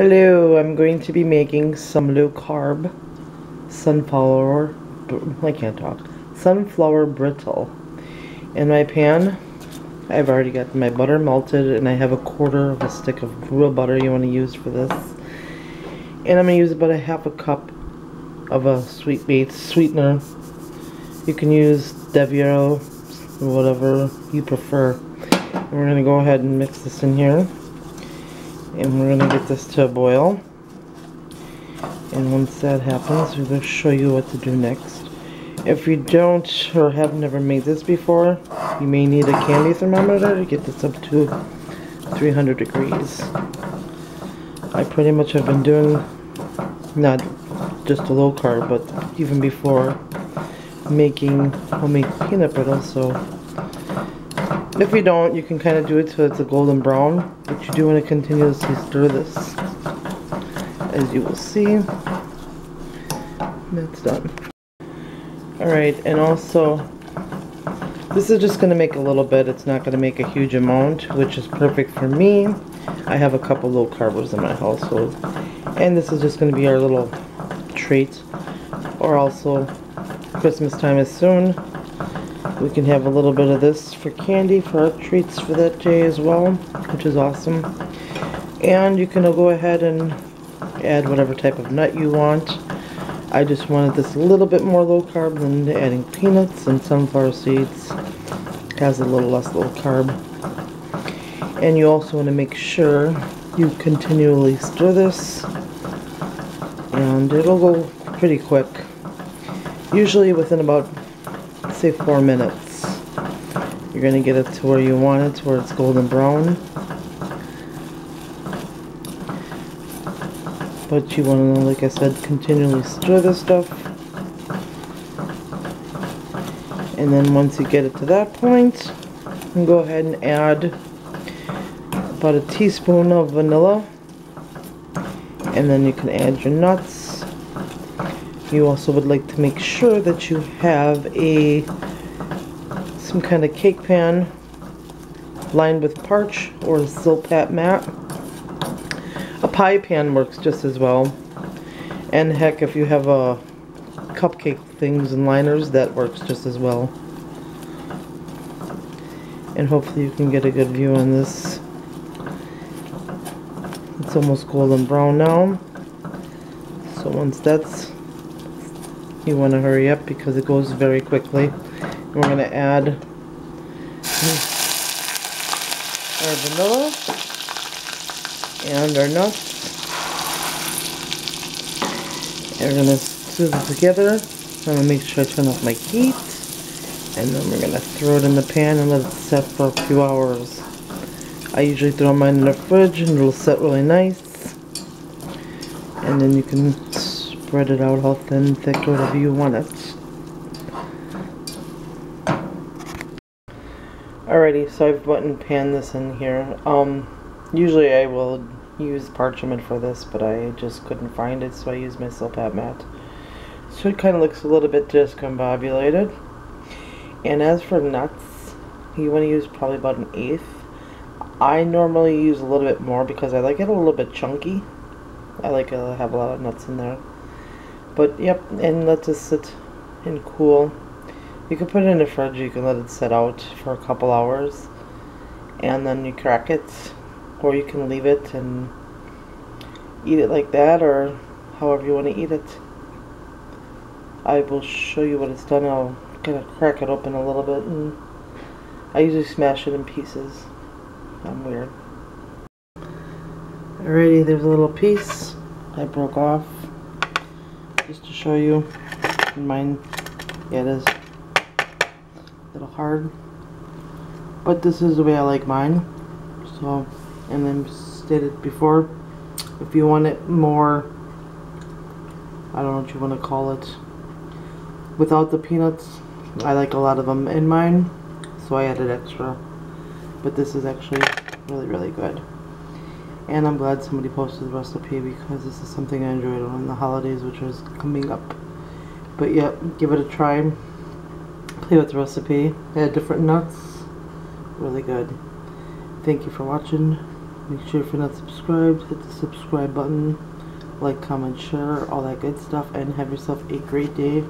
Hello, I'm going to be making some low carb sunflower, I can't talk, sunflower brittle. In my pan, I've already got my butter melted and I have a quarter of a stick of real butter you want to use for this. And I'm going to use about a half a cup of a sweetener. You can use Deviero or whatever you prefer. And we're going to go ahead and mix this in here. And we're going to get this to a boil. And once that happens, we're going to show you what to do next. If you don't or have never made this before, you may need a candy thermometer to get this up to 300 degrees. I pretty much have been doing not just a low carb, but even before making homemade peanut brittle, so if you don't, you can kind of do it till it's a golden brown, but you do want to continuously stir this, as you will see. That's done. Alright, and also, this is just going to make a little bit, it's not going to make a huge amount, which is perfect for me. I have a couple low carbers in my household, and this is just going to be our little treat, or also, Christmas time is soon. We can have a little bit of this for candy for our treats for that day as well, which is awesome. And you can go ahead and add whatever type of nut you want. I just wanted this a little bit more low carb than adding peanuts and sunflower seeds. It has a little less low carb. And you also want to make sure you continually stir this, and it'll go pretty quick. Usually within about, say, 4 minutes, you're going to get it to where you want it, to where it's golden brown. But you want to, like I said, continually stir this stuff. And then once you get it to that point, you can go ahead and add about a teaspoon of vanilla. And then you can add your nuts. You also would like to make sure that you have some kind of cake pan lined with parch or silpat mat. A pie pan works just as well. And heck, if you have cupcake things and liners, that works just as well. And hopefully you can get a good view on this. It's almost golden brown now. So once that's, you want to hurry up because it goes very quickly. And we're going to add our vanilla and our nuts. And we're going to stir this together. I'm going to make sure I turn off my heat. And then we're going to throw it in the pan and let it set for a few hours. I usually throw mine in the fridge and it'll set really nice. And then you can spread it out how thin, thick, whatever you want it. Alrighty, so I've button panned this in here. Usually I will use parchment for this, but I just couldn't find it, so I used my silpat mat. So it kind of looks a little bit discombobulated. And as for nuts, you want to use probably about 1/8. I normally use a little bit more because I like it a little bit chunky. I like to have a lot of nuts in there. But yep, and let this sit and cool. You can put it in the fridge, you can let it sit out for a couple hours, and then you crack it, or you can leave it and eat it like that, or however you want to eat it. I will show you what it's done. I'll kind of crack it open a little bit, and I usually smash it in pieces. I'm weird. Alrighty, there's a little piece I broke off just to show you. Mine, yeah, it is a little hard, but this is the way I like mine. So, and then stated before, if you want it more, I don't know what you want to call it, without the peanuts, I like a lot of them in mine, so I added extra. But this is actually really, really good. And I'm glad somebody posted the recipe because this is something I enjoyed on the holidays, which is coming up. But yeah, give it a try. Play with the recipe. Add different nuts. Really good. Thank you for watching. Make sure if you're not subscribed, hit the subscribe button, like, comment, share, all that good stuff, and have yourself a great day.